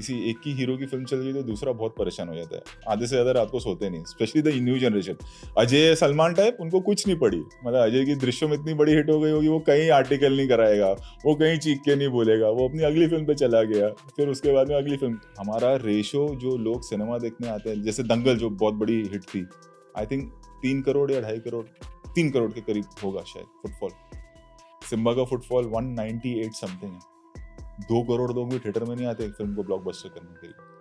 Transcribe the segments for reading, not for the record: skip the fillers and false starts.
किसी एक की हीरो की फिल्म चल गई तो दूसरा बहुत परेशान हो जाता है, आधे से ज्यादा रात को सोते नहीं, specially the new generation. Ajay Salman type उनको कुछ नहीं पड़ी, मतलब अजय की दृश्यम इतनी बड़ी हिट हो गई होगी, वो कहीं आर्टिकल नहीं कराएगा, वो कहीं चीख के नहीं बोलेगा, वो अपनी अगली फिल्म पे चला गया, फिर उसके बाद में अगली फिल्म। हमारा रेशो जो लोग सिनेमा देखने आते हैं, जैसे दंगल जो बहुत बड़ी हिट थी, आई थिंक 3 करोड़ या 2.5 करोड़, 3 करोड़ के करीब होगा शायद फुटफॉल। सिम्बा का फुटफॉल 198 समथिंग है। 2 करोड़ लोग भी थिएटर में नहीं आते एक फिल्म को ब्लॉकबस्टर करने के लिए।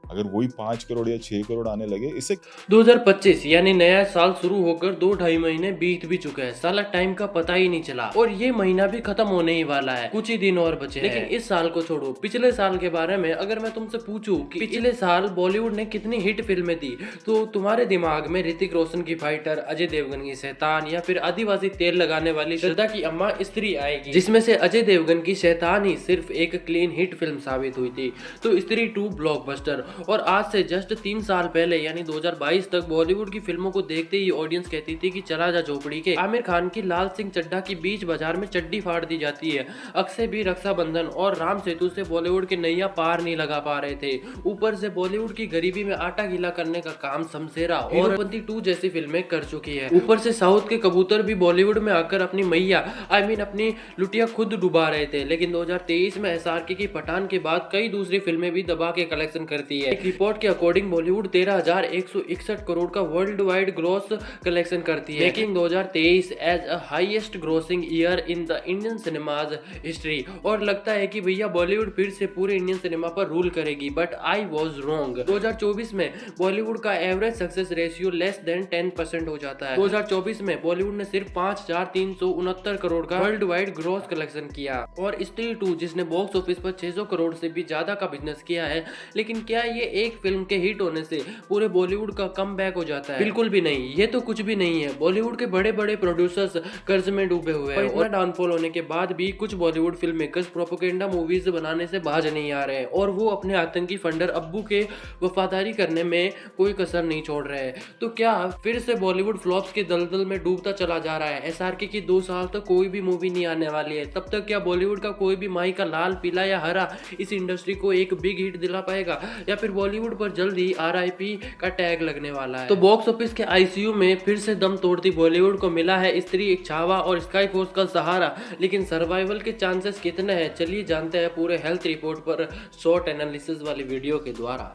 अगर वही 5 करोड़ या 6 करोड़ आने लगे, इससे 2025 यानी नया साल शुरू होकर 2-2.5 महीने बीत भी चुके हैं। साला टाइम का पता ही नहीं चला और ये महीना भी खत्म होने ही वाला है, कुछ ही दिन और बचे हैं। लेकिन इस साल को छोड़ो, पिछले साल के बारे में अगर मैं तुमसे पूछूं कि पिछले साल बॉलीवुड ने कितनी हिट फिल्में दी, तो तुम्हारे दिमाग में ऋतिक रोशन की फाइटर, अजय देवगन की शैतान या फिर आदिवासी तेल लगाने वाली श्रद्धा की अम्मा स्त्री आएगी, जिसमें से अजय देवगन की शैतान ही सिर्फ एक क्लीन हिट फिल्म साबित हुई थी। तो स्त्री 2 ब्लॉकबस्टर। और आज से जस्ट 3 साल पहले यानी 2022 तक बॉलीवुड की फिल्मों को देखते ही ऑडियंस कहती थी कि चला जा झोपड़ी के। आमिर खान की लाल सिंह चड्ढा की बीच बाजार में चड्डी फाड़ दी जाती है। अक्षय भी रक्षाबंधन और राम सेतु से बॉलीवुड के नैया पार नहीं लगा पा रहे थे। ऊपर से बॉलीवुड की गरीबी में आटा गीला करने का काम शमशेरा और हीरोपंती 2 जैसी फिल्में कर चुकी है। ऊपर से साउथ के कबूतर भी बॉलीवुड में आकर अपनी मैया अपनी लुटिया खुद डुबा रहे थे। लेकिन 2023 में एसआरके की पठान के बाद कई दूसरी फिल्में भी दबा के कलेक्शन करती है। एक रिपोर्ट के अकॉर्डिंग बॉलीवुड 13,161 करोड़ का वर्ल्ड वाइड ग्रॉस कलेक्शन करती है, making 2023 as a highest grossing year in the Indian cinema's history. और लगता है कि भैया बॉलीवुड फिर से पूरे इंडियन सिनेमा पर रूल करेगी, बट आई वॉज रॉन्ग। 2024 में बॉलीवुड का average success ratio less than 10% हो जाता है। 2024 में बॉलीवुड ने सिर्फ 5,369 करोड़ का वर्ल्ड वाइड ग्रॉस कलेक्शन किया। और स्त्री 2 जिसने बॉक्स ऑफिस पर 600 करोड़ से भी ज्यादा का बिजनेस किया है। लेकिन क्या ये एक फिल्म के हिट होने से पूरे बॉलीवुड का कमबैक हो जाता है? बिल्कुल भी नहीं, ये तो कुछ भी नहीं है। बॉलीवुड के बड़े बड़े प्रोड्यूसर्स कर्ज में डूबे हुए हैं और डाउनफॉल होने के बाद भी कुछ Bollywood film makers propaganda movies बनाने से बाज नहीं आ रहे हैं और वो अपने आतंकी फंडर अब्बू के वफादारी करने में कोई कसर नहीं छोड़ रहे हैं। तो क्या फिर से बॉलीवुड फ्लॉप्स के दलदल में डूबता चला जा रहा है? एसआरके की 2 साल तक कोई भी मूवी नहीं आने वाली है। तब तक क्या बॉलीवुड का कोई भी माई का लाल, पीला या हरा इस इंडस्ट्री को एक बिग हिट दिला पाएगा, या फिर बॉलीवुड पर जल्दी RIP का टैग लगने वाला है? तो बॉक्स ऑफिस के ICU में फिर से दम तोड़ती बॉलीवुड को मिला है स्त्री, एक छावा और स्काई फोर्स का सहारा। लेकिन सर्वाइवल के चांसेस कितने हैं, चलिए जानते हैं पूरे हेल्थ रिपोर्ट पर शॉर्ट एनालिसिस वाली वीडियो के द्वारा।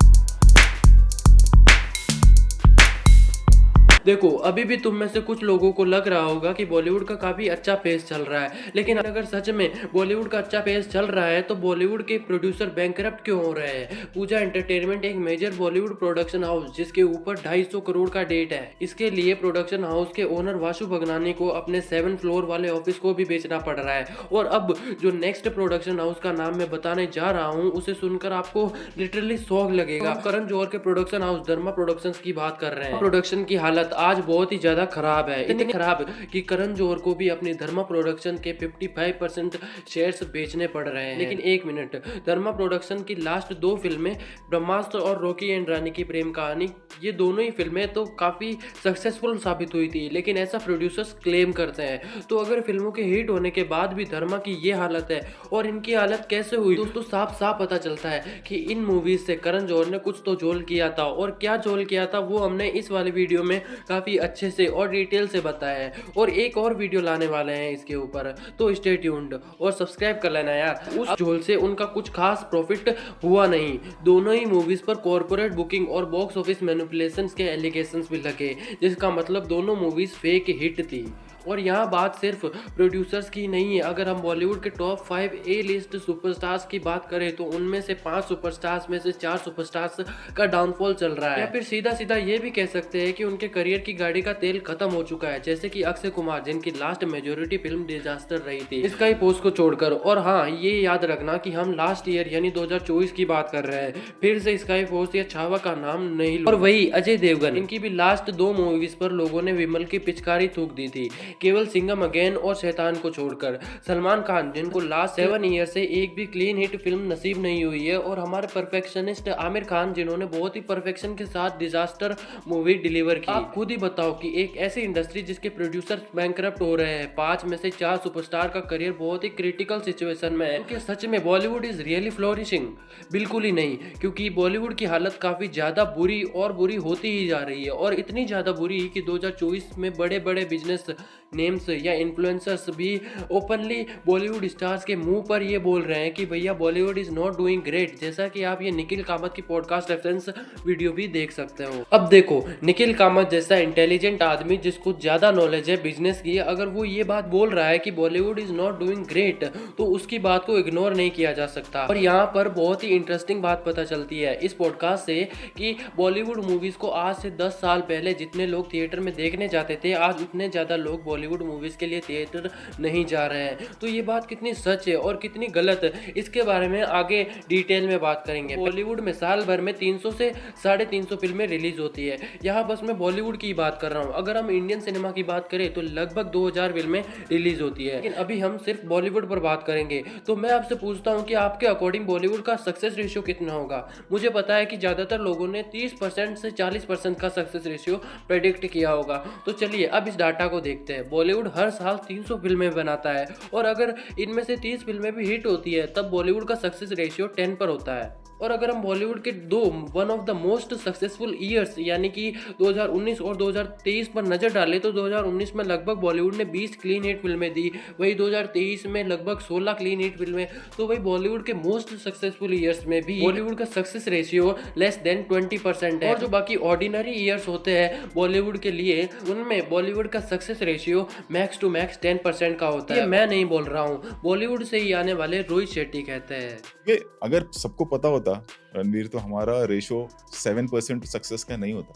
देखो, अभी भी तुम में से कुछ लोगों को लग रहा होगा कि बॉलीवुड का काफी अच्छा पेस चल रहा है। लेकिन अगर सच में बॉलीवुड का अच्छा पेस चल रहा है तो बॉलीवुड के प्रोड्यूसर बैंकरप्ट क्यों हो रहे हैं? पूजा एंटरटेनमेंट एक मेजर बॉलीवुड प्रोडक्शन हाउस जिसके ऊपर 250 करोड़ का डेट है। इसके लिए प्रोडक्शन हाउस के ओनर वासु भगनानी को अपने 7 फ्लोर वाले ऑफिस को भी बेचना पड़ रहा है। और अब जो नेक्स्ट प्रोडक्शन हाउस का नाम मैं बताने जा रहा हूँ उसे सुनकर आपको लिटरली शॉक लगेगा। करण जौहर के प्रोडक्शन हाउस धर्मा प्रोडक्शंस की बात कर रहे हैं। प्रोडक्शन की हालत आज बहुत ही ज्यादा खराब है, इतनी खराब कि करण जौहर को भी अपनी धर्मा प्रोडक्शन के 55% शेयर्स बेचने पड़ रहे हैं। लेकिन एक मिनट, धर्मा प्रोडक्शन की लास्ट 2 फिल्में ब्रह्मास्त्र और रॉकी एंड रानी की प्रेम कहानी, ये दोनों ही फिल्में तो काफी सक्सेसफुल साबित हुई थी, लेकिन ऐसा प्रोड्यूसर्स क्लेम करते हैं। तो अगर फिल्मों के हिट होने के बाद भी धर्मा की ये हालत है और इनकी हालत कैसे हुई, दोस्तों साफ साफ पता चलता है कि इन मूवीज से करण जौहर ने कुछ तो झोल किया था। और क्या झोल किया था वो हमने इस वाले वीडियो में काफी अच्छे से और डिटेल से बताया है। और एक और वीडियो लाने वाले हैं इसके ऊपर, तो स्टे ट्यून्ड और सब्सक्राइब कर लेना यार। उस झोल से उनका कुछ खास प्रॉफिट हुआ नहीं। दोनों ही मूवीज पर कॉर्पोरेट बुकिंग और बॉक्स ऑफिस मैनिपुलेशंस के एलिगेशंस भी लगे, जिसका मतलब दोनों मूवीज फेक हिट थी। और यहाँ बात सिर्फ प्रोड्यूसर्स की नहीं है। अगर हम बॉलीवुड के टॉप 5 A लिस्ट सुपरस्टार्स की बात करें तो उनमें से 5 सुपरस्टार्स में से 4 सुपरस्टार्स का डाउनफॉल चल रहा है। या फिर सीधा सीधा ये भी कह सकते हैं कि उनके करियर की गाड़ी का तेल खत्म हो चुका है, जैसे कि अक्षय कुमार जिनकी लास्ट मेजोरिटी फिल्म डिजास्टर रही थी स्काई फोर्स को छोड़कर। और हाँ, ये याद रखना कि हम लास्ट ईयर यानी 2024 की बात कर रहे हैं, फिर से स्काई फोर्स या छावा का नाम नहीं। और वही अजय देवगन, इनकी भी लास्ट 2 मूवीज पर लोगों ने विमल की पिचकारी थूक दी थी। केवल सिंघम अगेन और शैतान को छोड़कर। सलमान खान जिनको लास्ट 7 ईयर से एक भी क्लीन हिट फिल्म नसीब नहीं हुई है, और हमारे परफेक्शनिस्ट आमिर खान जिन्होंने बहुत ही परफेक्शन के साथ डिजास्टर मूवी डिलीवर की। आप खुद ही बताओ कि एक ऐसी इंडस्ट्री जिसके प्रोड्यूसर बैंकरप्ट हो रहे हैं, 5 में से 4 सुपरस्टार का करियर बहुत ही क्रिटिकल सिचुएशन में है, क्या सच में बॉलीवुड इज रियली फ्लोरिशिंग? बिल्कुल ही नहीं, क्योंकि बॉलीवुड की हालत काफी ज्यादा बुरी और बुरी होती ही जा रही है, और इतनी ज्यादा बुरी कि 2024 में बड़े बड़े बिजनेस नेम्स या इन्फ्लुएंसर्स भी ओपनली बॉलीवुड स्टार्स के मुंह पर ये बोल रहे हैं कि भैया Bollywood is not doing great, जैसा कि आप ये निखिल कामत की पॉडकास्ट रेफरेंस वीडियो भी देख सकते हो। अब देखो, निखिल कामत जैसा इंटेलिजेंट आदमी जिसको ज्यादा नॉलेज है बिजनेस की, अगर वो ये बात बोल रहा है कि Bollywood is not doing great, तो उसकी बात को इग्नोर नहीं किया जा सकता। और यहाँ पर बहुत ही इंटरेस्टिंग बात पता चलती है इस पॉडकास्ट से कि बॉलीवुड मूवीज को आज से 10 साल पहले जितने लोग थिएटर में देखने जाते थे, आज उतने ज्यादा लोग बॉलीवुड मूवीज के लिए थिएटर नहीं जा रहे हैं। तो ये बात कितनी सच है और कितनी गलत है, इसके बारे में आगे डिटेल में बात करेंगे। बॉलीवुड में साल भर में 300 से 350 फिल्में रिलीज होती है। यहाँ बस मैं बॉलीवुड की बात कर रहा हूँ। अगर हम इंडियन सिनेमा की बात करें तो लगभग 2000 फिल्में रिलीज होती है, लेकिन अभी हम सिर्फ बॉलीवुड पर बात करेंगे। तो मैं आपसे पूछता हूँ कि आपके अकॉर्डिंग बॉलीवुड का सक्सेस रेशियो कितना होगा? मुझे पता है कि ज्यादातर लोगों ने 30% से 40% का सक्सेस रेशियो प्रेडिक्ट किया होगा। तो चलिए अब इस डाटा को देखते हैं। बॉलीवुड हर साल 300 फिल्में बनाता है, और अगर इनमें से 30 फिल्में भी हिट होती है तब बॉलीवुड का सक्सेस रेशियो 10 पर होता है। और अगर हम बॉलीवुड के one of the most successful years यानी कि 2019 और 2023 पर नजर डालें तो 2019 में लगभग बॉलीवुड ने 20 क्लीन हिट फिल्में दी, वही 2023 में लगभग 16 क्लीन हिट फिल्में। तो वही बॉलीवुड के मोस्ट सक्सेसफुल ईयर्स में भी बॉलीवुड का सक्सेस रेशियो लेस देन 20% है। और जो बाकी ऑर्डिनरी ईयर्स होते हैं बॉलीवुड के लिए, उनमें बॉलीवुड का success ratio max to max 10% का होता है। ये मैं नहीं बोल रहा हूँ, बॉलीवुड से ही आने वाले रोहित शेट्टी कहते हैं। अगर सबको पता होता रणवीर, तो हमारा रेशो 7% सक्सेस का नहीं होता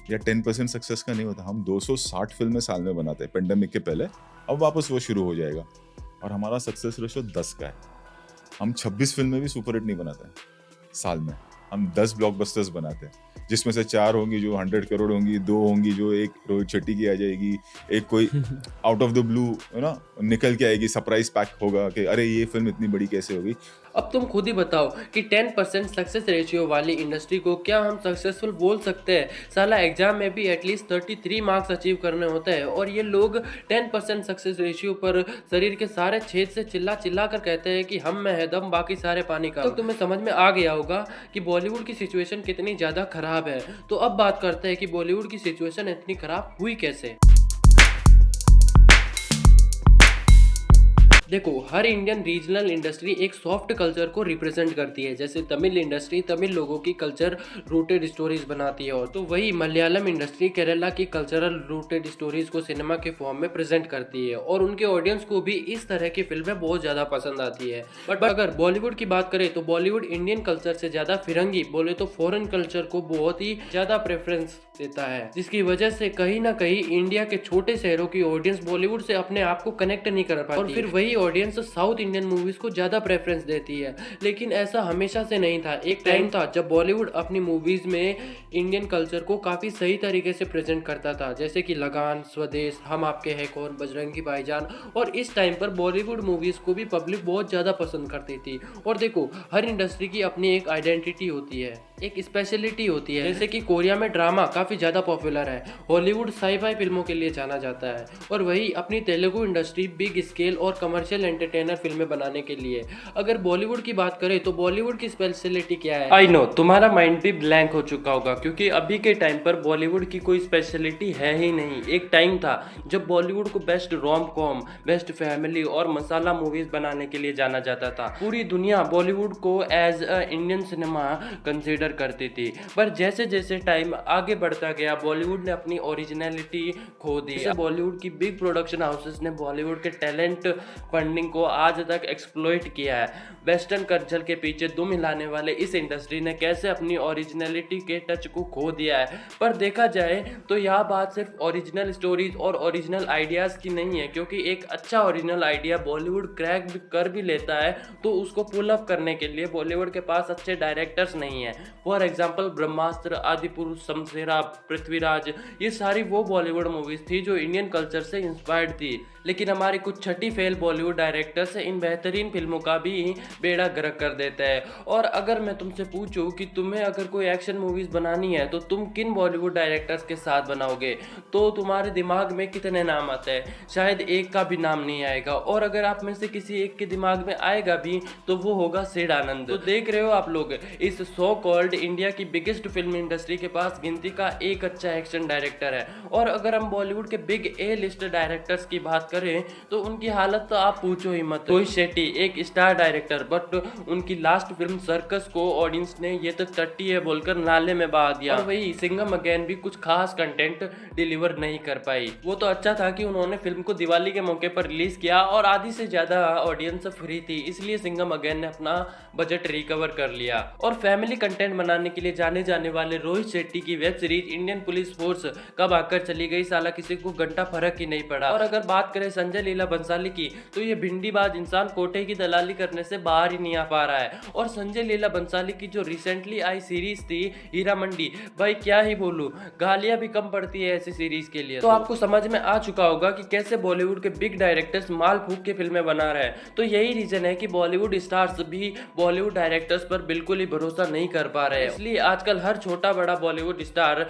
या 10% सक्सेस का नहीं होता। हम 260 फिल्में साल में बनाते हैं पेंडेमिक के पहले, अब वापस वो शुरू हो जाएगा, और हमारा सक्सेस रेशो 10 का है। हम 26 फिल्में भी सुपर हिट नहीं बनाते हैं साल में, हम 10 ब्लॉकबस्टर्स बनाते हैं, जिसमें से 4 होंगी जो 100 करोड़ होंगी, 2 होंगी जो एक रोहित शेट्टी की आ जाएगी, एक कोई आउट ऑफ द ब्लू ना निकल के आएगी, सरप्राइज पैक होगा कि अरे ये फिल्म इतनी बड़ी कैसे होगी। अब तुम खुद ही बताओ कि 10% सक्सेस रेशियो वाली इंडस्ट्री को क्या हम सक्सेसफुल बोल सकते हैं? साला एग्जाम में भी एटलीस्ट 33 मार्क्स अचीव करने होते हैं, और ये लोग 10% सक्सेस रेशियो पर शरीर के सारे छेद से चिल्ला चिल्ला कर कहते हैं कि हम में है दम, बाकी सारे पानी का। तो तुम्हें समझ में आ गया होगा कि बॉलीवुड की सिचुएशन कितनी ज़्यादा खराब है। तो अब बात करते हैं कि बॉलीवुड की सिचुएशन इतनी खराब हुई कैसे। देखो, हर इंडियन रीजनल इंडस्ट्री एक सॉफ्ट कल्चर को रिप्रेजेंट करती है। जैसे तमिल इंडस्ट्री तमिल लोगों की कल्चर रूटेड स्टोरीज बनाती है, और तो वही मलयालम इंडस्ट्री केरला की कल्चरल रूटेड स्टोरीज को सिनेमा के फॉर्म में प्रेजेंट करती है, और उनके ऑडियंस को भी इस तरह की फिल्में बहुत ज़्यादा पसंद आती है। बट अगर बॉलीवुड की बात करें तो बॉलीवुड इंडियन कल्चर से ज़्यादा फिरंगी बोले तो फॉरेन कल्चर को बहुत ही ज़्यादा प्रेफरेंस देता है, जिसकी वजह से कहीं ना कहीं इंडिया के छोटे शहरों की ऑडियंस बॉलीवुड से अपने आप को कनेक्ट नहीं कर पाती, और फिर वही ऑडियंस साउथ इंडियन मूवीज को ज्यादा प्रेफरेंस देती है। लेकिन ऐसा हमेशा से नहीं था। एक टाइम था जब बॉलीवुड अपनी मूवीज में इंडियन कल्चर को काफी सही तरीके से प्रेजेंट करता था, जैसे कि लगान, स्वदेश, हम आपके हैं कौन, बजरंगी भाईजान। और इस टाइम पर बॉलीवुड मूवीज को भी पब्लिक बहुत ज्यादा पसंद करती थी। और देखो, हर इंडस्ट्री की अपनी एक आइडेंटिटी होती है, एक स्पेशलिटी होती है। जैसे कि कोरिया में ड्रामा काफी ज्यादा पॉपुलर है, हॉलीवुड साई-फाई फिल्मों के लिए जाना जाता है, और वही अपनी तेलुगु इंडस्ट्री बिग स्केल और कमर्शियल एंटरटेनर फिल्में बनाने के लिए। अगर बॉलीवुड की बात करें तो बॉलीवुड की स्पेशलिटी क्या है? आई नो तुम्हारा माइंड भी ब्लैंक हो चुका होगा, क्योंकि अभी के टाइम पर बॉलीवुड की कोई स्पेशलिटी है ही नहीं। एक टाइम था जब बॉलीवुड को best rom com, best family और मसाला मूवीज बनाने के लिए जाना जाता था। पूरी दुनिया बॉलीवुड को as a Indian cinema consider करती थी। पर जैसे जैसे टाइम आगे बढ़ता गया, बॉलीवुड ने अपनी ओरिजिनलिटी खो दी। बॉलीवुड की बिग प्रोडक्शन हाउसेस ने बॉलीवुड के टैलेंट फंडिंग को आज तक एक्सप्लॉइट किया है। वेस्टर्न कल्चर के पीछे दुम हिलाने वाले इस इंडस्ट्री ने कैसे अपनी ओरिजिनलिटी के टच को खो दिया है। पर देखा जाए तो यह बात सिर्फ ओरिजिनल स्टोरीज और ओरिजिनल आइडियाज की नहीं है, क्योंकि एक अच्छा ओरिजिनल आइडिया बॉलीवुड क्रैक कर भी लेता है तो उसको पुल अप करने के लिए बॉलीवुड के पास अच्छे डायरेक्टर्स नहीं है। फॉर एग्जाम्पल ब्रह्मास्त्र, आदिपुरुष, शमशेरा, पृथ्वीराज, ये सारी वो बॉलीवुड मूवीज थी जो इंडियन कल्चर से इंस्पायर्ड थी। लेकिन हमारे कुछ छठी फेल बॉलीवुड डायरेक्टर्स इन बेहतरीन फिल्मों का भी बेड़ा गर्क कर देते हैं। और अगर मैं तुमसे पूछूं कि तुम्हें अगर कोई एक्शन मूवीज बनानी है तो तुम किन बॉलीवुड डायरेक्टर्स के साथ बनाओगे, तो तुम्हारे दिमाग में कितने नाम आते हैं? शायद एक का भी नाम नहीं आएगा, और अगर आप में से किसी एक के दिमाग में आएगा भी तो वो होगा सेड आनंद। तो देख रहे हो आप लोग, इस सो कॉल्ड इंडिया की बिगेस्ट फिल्म इंडस्ट्री के पास गिनती का एक अच्छा एक्शन डायरेक्टर है। और अगर हम बॉलीवुड के बिग ए लिस्ट डायरेक्टर्स की बात करें तो उनकी हालत तो आप पूछो ही मत। रोहित शेट्टी एक स्टार डायरेक्टर, बट उनकी लास्ट फिल्म सर्कस को ऑडियंस ने ये तो टट्टी है बोलकर नाले में बहा दिया। और वही सिंघम अगेन भी कुछ खास कंटेंट डिलीवर नहीं कर पाई। वो तो अच्छा था कि उन्होंने फिल्म को दिवाली के मौके पर रिलीज किया और आधी से ज्यादा ऑडियंस फ्री थी, इसलिए सिंघम अगेन ने अपना बजट रिकवर कर लिया। और फैमिली कंटेंट बनाने के लिए जाने जाने वाले रोहित शेट्टी की web series Indian police force कब आकर चली गई, साला किसी को घंटा फर्क ही नहीं पड़ा। और अगर बात करें संजय लीला बंसाली की, तो ये भिंडीबाज इंसान कोटे की दलाली करने से बाहर ही नहीं आ पा रहा है। और संजय लीला बंसाली की जो रिसेंटली आई सीरीज थी हीरा मंडी, भाई क्या ही बोलूं, गालियां भी कम पड़ती है ऐसी सीरीज के लिए। तो आपको समझ में आ चुका होगा कि कैसे बॉलीवुड के बिग डायरेक्टर्स माल फूक के फिल्में बना रहे हैं। तो यही रीजन है कि बॉलीवुड स्टार्स भी बॉलीवुड डायरेक्टर्स पर बिल्कुल ही भरोसा नहीं कर पा रहे हैं। इसलिए आजकल हर छोटा बड़ा बॉलीवुड स्टार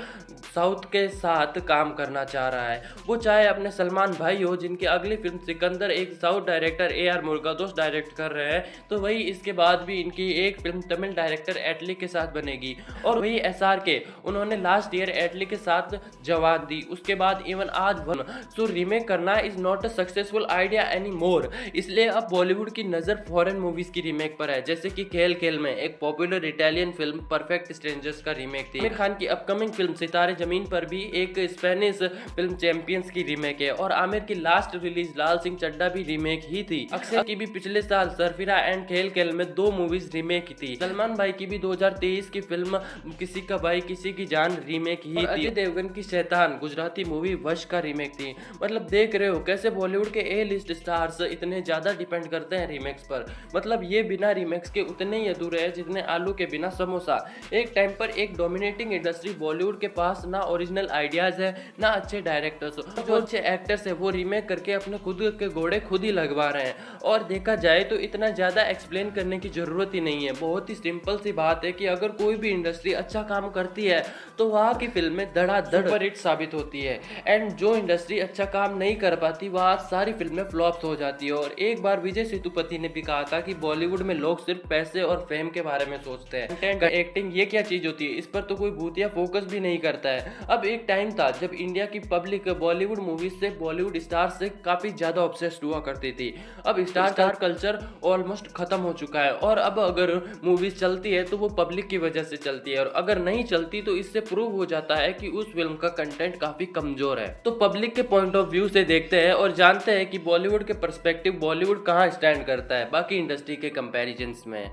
साउथ के साथ काम करना चाह रहा है। वो चाहे अपने सलमान भाई हो, जिनकी अगली फिल्म सिकंदर एक साउथ डायरेक्टर AR मुरुगदोस डायरेक्ट कर रहे हैं, तो वही इसके बाद भी इनकी एक फिल्म तमिल डायरेक्टर एटली के साथ बनेगी। और वही SRK, उन्होंने लास्ट ईयर एटली के साथ जवाब दी, उसके बाद इवन आज वन। सो रीमेक करना is not a successful idea any more. इसलिए अब बॉलीवुड की नजर फॉरेन मूवीज की रीमेक पर है, जैसे कि खेल खेल में एक popular Italian film perfect strangers का रीमेक थी। आमिर खान की अपकमिंग फिल्म सितारे जमीन पर भी एक स्पेनिश फिल्म चैंपियंस की रीमेक है। और आमिर की लास्ट रिलीज लाल सिंह चड्ढा भी रीमेक ही थी। अक्षय की भी पिछले साल सरफिरा एंड खेल खेल में 2 मूवीज रीमेक ही थी। सलमान भाई की भी 2023 की फिल्म किसी का भाई किसी की जान रीमेक ही थी। अजय देवगन की शैतान गुजराती मूवी वश का रीमेक थी। मतलब देख रहे हो कैसे बॉलीवुड के ए लिस्ट स्टार्स इतने ज्यादा डिपेंड करते हैं रीमेक्स पर। मतलब ये बिना रीमेक्स के उतने ही अधूरे हैं जितने आलू के बिना समोसा। एक टाइम पर एक डोमिनेटिंग इंडस्ट्री बॉलीवुड के पास ना ओरिजिनल आइडियाज है, ना अच्छे डायरेक्टर्स। जो अच्छे एक्टर्स है वो रीमेक करके अपने खुद के घोड़े खुद ही लगवा रहे हैं। और देखा जाए तो इतना ज्यादा एक्सप्लेन करने की जरूरत ही नहीं है। बहुत ही सिंपल सी बात है कि अगर कोई भी इंडस्ट्री अच्छा काम करती है तो वहाँ की फिल्में धड़ाधड़ सुपर हिट साबित होती है। एंड जो इंडस्ट्री अच्छा काम नहीं कर पाती वहाँ सारी फिल्में फ्लॉप्स हो जाती है। और एक बार विजय सेतुपति ने भी कहा था कि बॉलीवुड में लोग सिर्फ पैसे और फेम के बारे में सोचते हैं, कंटेंट एक्टिंग ये क्या चीज होती है इस पर तो कोई भूतिया फोकस भी नहीं करता है। अब एक टाइम था जब इंडिया की पब्लिक बॉलीवुड मूवीज से, बॉलीवुड स्टार से काफी ज्यादा ऑब्सेस्ड हुआ करती थी। अब स्टार कल्चर ऑलमोस्ट खत्म हो चुका है। और अब अगर मूवीज चलती है तो वो पब्लिक की वजह से चलती है, और अगर नहीं चलती तो इससे प्रूव हो जाता है कि उस फिल्म का कंटेंट काफी कमजोर है। तो पब्लिक के पॉइंट ऑफ व्यू से देखते हैं और जानते हैं कि बॉलीवुड के पर्सपेक्टिव बॉलीवुड कहाँ स्टैंड करता है बाकी इंडस्ट्री के कंपैरिजंस में।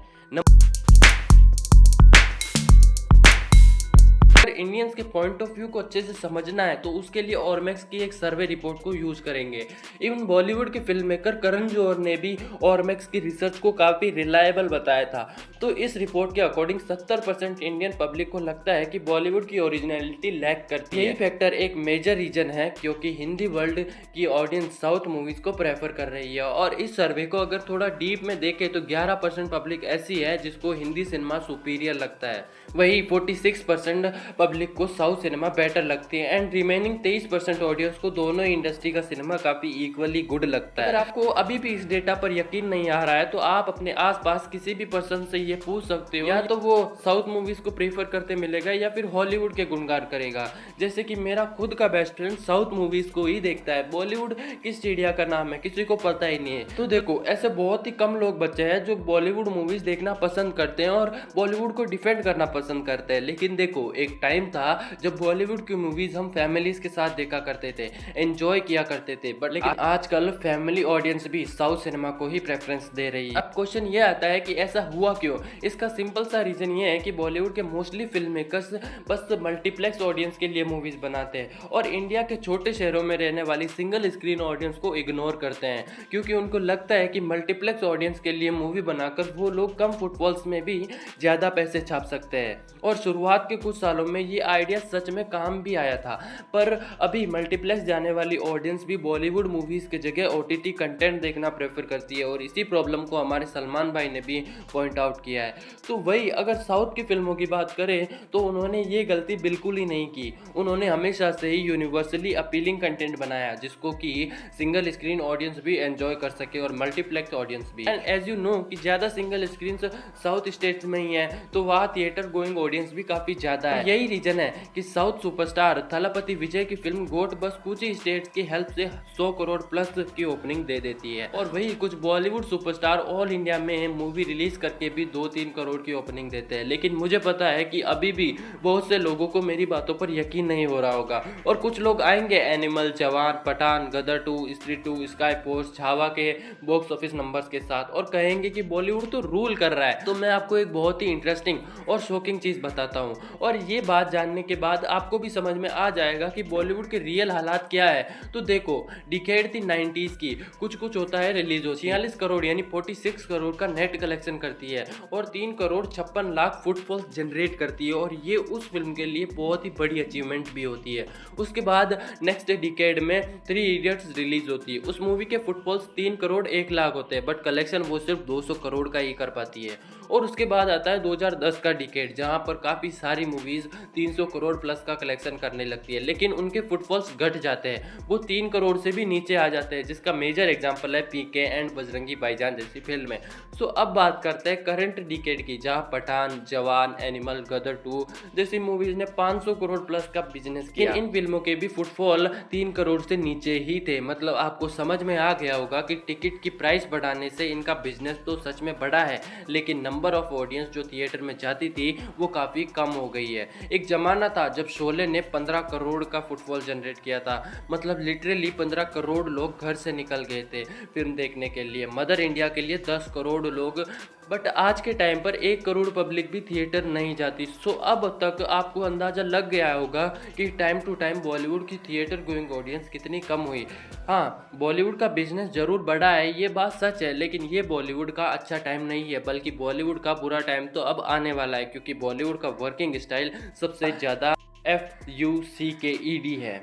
इंडियंस के पॉइंट ऑफ व्यू को अच्छे से समझना है तो उसके लिए ऑरमैक्स की एक सर्वे रिपोर्ट को यूज करेंगे। इवन बॉलीवुड के फिल्म मेकर करण जौहर ने भी ऑरमैक्स की रिसर्च को काफी रिलायबल बताया था। तो इस रिपोर्ट के अकॉर्डिंग 70% इंडियन पब्लिक को लगता है कि बॉलीवुड की ओरिजिनलिटी लैक करती है। यही फैक्टर एक मेजर रीजन है क्योंकि हिंदी वर्ल्ड की ऑडियंस साउथ मूवीज को प्रेफर कर रही है। और इस सर्वे को अगर थोड़ा डीप में देखें तो 11% पब्लिक ऐसी है जिसको हिंदी सिनेमा सुपीरियर लगता है, वही 46% पब्लिक को साउथ सिनेमा बेटर लगती है, एंड रिमेनिंग 23% ऑडियंस को दोनों इंडस्ट्री का सिनेमा काफी इक्वली गुड लगता है। अगर आपको अभी भी इस डेटा पर यकीन नहीं आ रहा है तो आप अपने आसपास किसी भी पर्सन से ये पूछ सकते हो, या तो वो साउथ मूवीज को प्रेफर करते मिलेगा या फिर हॉलीवुड के गुणगान करेगा। जैसे कि मेरा खुद का बेस्ट फ्रेंड साउथ मूवीज को ही देखता है, बॉलीवुड किस चिड़िया का नाम है किसी को पता ही नहीं है। तो देखो ऐसे बहुत ही कम लोग बचे हैं जो बॉलीवुड मूवीज देखना पसंद करते हैं और बॉलीवुड को डिफेंड करना पसंद करते हैं। लेकिन देखो एक टाइम था जब बॉलीवुड की मूवीज हम फैमिलीज के साथ देखा करते थे, एंजॉय किया करते थे, बट लेकिन आजकल फैमिली ऑडियंस भी साउथ सिनेमा को ही प्रेफरेंस दे रही है। अब क्वेश्चन ये आता है कि ऐसा हुआ क्यों? इसका सिंपल सा रीजन ये है कि बॉलीवुड के मोस्टली फिल्म मेकर्स बस मल्टीप्लेक्स ऑडियंस के लिए मूवीज बनाते हैं और इंडिया के छोटे शहरों में रहने वाली सिंगल स्क्रीन ऑडियंस को इग्नोर करते हैं, क्योंकि उनको लगता है कि मल्टीप्लेक्स ऑडियंस के लिए मूवी बनाकर वो लोग कम फुटफॉल्स में भी ज़्यादा पैसे छाप सकते हैं। और शुरुआत के कुछ सालों में ये आइडिया सच में काम भी आया था, पर अभी मल्टीप्लेक्स जाने वाली ऑडियंस भी बॉलीवुड मूवीज़ के जगह OTT कंटेंट देखना प्रेफर करती है और इसी प्रॉब्लम को हमारे सलमान भाई ने भी पॉइंट आउट किया है। तो वही अगर साउथ की फिल्मों की बात करें तो उन्होंने ये गलती बिल्कुल ही नहीं की। उन्होंने हमेशा से ही यूनिवर्सली अपीलिंग कंटेंट बनाया जिसको कि सिंगल स्क्रीन ऑडियंस भी एंजॉय कर सके और मल्टीप्लेक्स ऑडियंस भी। एंड एज यू नो कि ज़्यादा सिंगल स्क्रीन साउथ स्टेट्स में ही है, तो वहाँ थिएटर गोइंग ऑडियंस भी काफ़ी ज़्यादा है। यही रीजन है कि साउथ सुपरस्टार थलपति विजय की फिल्म गोट बस कुछ ही स्टेट्स की हेल्प से 100 करोड़ प्लस की ओपनिंग दे देती है, और वही कुछ बॉलीवुड सुपरस्टार ऑल इंडिया में मूवी रिलीज करके भी 2-3 करोड़ की ओपनिंग देते हैं। लेकिन मुझे पता है कि अभी भी बहुत से लोगों को मेरी बातों पर यकीन नहीं हो रहा होगा, और कुछ लोग आएंगे एनिमल, जवान, पठान, गदर 2, स्त्री 2, स्काई फोर्स, छावा के बॉक्स ऑफिस नंबर्स के साथ और कहेंगे कि बॉलीवुड तो रूल कर रहा है। तो मैं आपको एक बहुत ही इंटरेस्टिंग और शॉकिंग चीज़ बताता हूँ, और ये बात जानने के बाद आपको भी समझ में आ जाएगा कि बॉलीवुड के रियल हालात क्या है। तो देखो, डिकेड थी 90s की, कुछ कुछ होता है रिलीज हो 46 करोड़ यानी 46 करोड़ का नेट कलेक्शन करती है और 3 करोड़ 56 लाख फुटफॉल्स जनरेट करती है, और ये उस फिल्म के लिए बहुत ही बड़ी अचीवमेंट भी होती है। उसके बाद नेक्स्ट डिकेड में 3 इडियट्स रिलीज होती है। उस मूवी के फुटफॉल्स 3 करोड़ 1 लाख होते हैं, बट कलेक्शन वो सिर्फ 200 करोड़ का ही कर पाती है। और उसके बाद आता है 2010 का डिकेड, जहां पर काफ़ी सारी मूवीज़ 300 करोड़ प्लस का कलेक्शन करने लगती है, लेकिन उनके फुटफॉल्स घट जाते हैं, वो 3 करोड़ से भी नीचे आ जाते हैं, जिसका मेजर एग्जांपल है पीके एंड बजरंगी भाईजान जैसी फिल्म है। सो अब बात करते हैं करंट डिकेड की, जहां पठान, जवान, एनिमल, गदर 2 जैसी मूवीज़ ने 500 करोड़ प्लस का बिजनेस किया। इन फिल्मों के भी फुटफॉल 3 करोड़ से नीचे ही थे। मतलब आपको समझ में आ गया होगा कि टिकट की प्राइस बढ़ाने से इनका बिजनेस तो सच में बढ़ा है, लेकिन नंबर ऑफ ऑडियंस जो थिएटर में जाती थी वो काफ़ी कम हो गई है। एक ज़माना था जब शोले ने 15 करोड़ का फुटफॉल जनरेट किया था, मतलब लिटरली 15 करोड़ लोग घर से निकल गए थे फिल्म देखने के लिए। मदर इंडिया के लिए 10 करोड़ लोग, बट आज के टाइम पर 1 करोड़ पब्लिक भी थिएटर नहीं जाती। सो अब तक आपको अंदाज़ा लग गया होगा कि टाइम टू टाइम बॉलीवुड की थिएटर गोइंग ऑडियंस कितनी कम हुई। हाँ, बॉलीवुड का बिजनेस ज़रूर बढ़ा है, ये बात सच है, लेकिन ये बॉलीवुड का अच्छा टाइम नहीं है, बल्कि बॉलीवुड का बुरा टाइम तो अब आने वाला है, क्योंकि बॉलीवुड का वर्किंग स्टाइल सबसे ज़्यादा FUCKED है।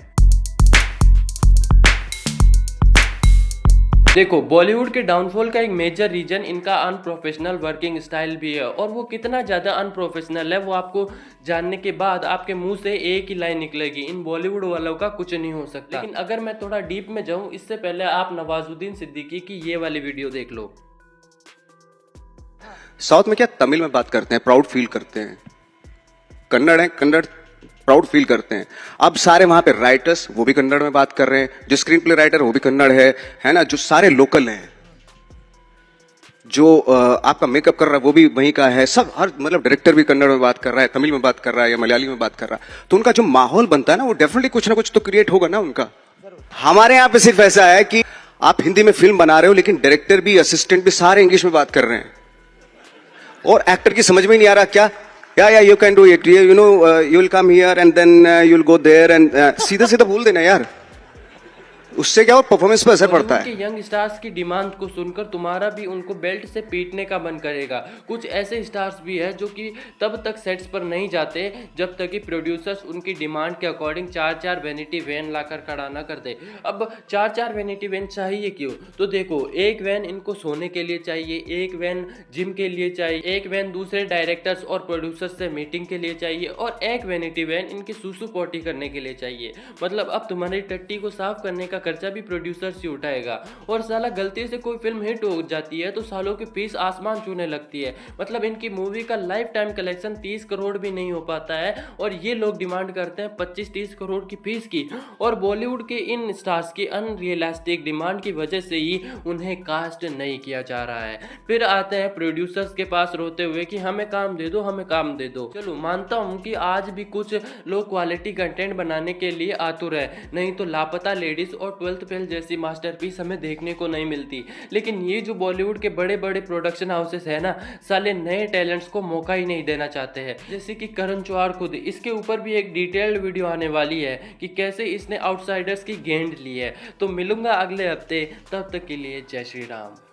देखो, बॉलीवुड के डाउनफॉल का एक मेजर रीजन इनका अनप्रोफेशनल वर्किंग स्टाइल भी है, और वो कितना ज़्यादा अनप्रोफेशनल है वो आपको जानने के बाद आपके मुंह से एक ही लाइन निकलेगी, इन बॉलीवुड वालों का कुछ नहीं हो सकता। लेकिन अगर मैं थोड़ा डीप में जाऊं, इससे पहले आप नवाजुद्दीन सिद्दीकी की ये वाली वीडियो देख लो। साउथ में क्या तमिल में बात करते हैं, प्राउड फील करते हैं। कन्नड़ है, कन्नड़ प्राउड फील करते हैं। अब सारे वहां पे राइटर्स वो भी कन्नड़ में बात कर रहे हैं, जो स्क्रीन प्ले राइटर वो भी कन्नड़ है ना, जो सारे लोकल हैं, जो आपका मेकअप कर रहा है वो भी वहीं का है, सब हर मतलब डायरेक्टर भी कन्नड़ में बात कर रहा है, तमिल में बात कर रहा है या मलयाली में बात कर रहा है, तो उनका जो माहौल बनता है ना वो डेफिनेटली कुछ ना कुछ तो क्रिएट होगा ना उनका। हमारे यहाँ पे सिर्फ ऐसा है कि आप हिंदी में फिल्म बना रहे हो, लेकिन डायरेक्टर भी, असिस्टेंट भी सारे इंग्लिश में बात कर रहे हैं, और एक्टर की समझ में नहीं आ रहा क्या, या you can do it, you know you will come here and then you will go there, and सीधा सीधा बोल देना यार, उससे क्या और परफॉर्मेंस पर असर पड़ता है। यंग स्टार्स की डिमांड को सुनकर तुम्हारा भी उनको बेल्ट से पीटने का मन करेगा। कुछ ऐसे स्टार्स भी हैं जो कि तब तक सेट्स पर नहीं जाते जब तक कि प्रोड्यूसर्स उनकी डिमांड के अकॉर्डिंग 4-4 वैनिटी वैन लाकर खड़ा ना कर दे। अब 4-4 वैनिटी वैन चाहिए क्यों? तो देखो, एक वैन इनको सोने के लिए चाहिए, एक वैन जिम के लिए चाहिए, एक वैन दूसरे डायरेक्टर्स और प्रोड्यूसर्स से मीटिंग के लिए चाहिए, और एक वैनिटी वैन इनकी सुसु पोटी करने के लिए चाहिए। मतलब अब तुम्हारी टट्टी को साफ करने का खर्चा भी प्रोड्यूसर ही उठाएगा। और साला गलती से कोई फिल्म हिट हो जाती है तो सालों की फीस आसमान छूने लगती है। मतलब इनकी मूवी का लाइफ टाइम कलेक्शन 30 करोड़ भी नहीं हो पाता है और ये लोग डिमांड करते हैं 25-30 करोड़ की फीस की। और बॉलीवुड के इन स्टार्स की अनरियलिस्टिक डिमांड की वजह से ही उन्हें कास्ट नहीं किया जा रहा है। फिर आते हैं प्रोड्यूसर्स के पास रोते हुए कि हमें काम दे दो, हमें काम दे दो। चलो मानता हूं कि आज भी कुछ लोग क्वालिटी कंटेंट बनाने के लिए आतुर है, नहीं तो लापता लेडीज और 12th फेल जैसी मास्टरपीस हमें देखने को नहीं मिलती। लेकिन ये जो बॉलीवुड के बड़े बड़े प्रोडक्शन हाउसेस है ना, साले नए टैलेंट्स को मौका ही नहीं देना चाहते हैं। जैसे कि करण जौहर खुद, इसके ऊपर भी एक डिटेल्ड वीडियो आने वाली है कि कैसे इसने आउटसाइडर्स की गेंद ली है। तो मिलूंगा अगले हफ्ते, तब तक के लिए जय श्री राम।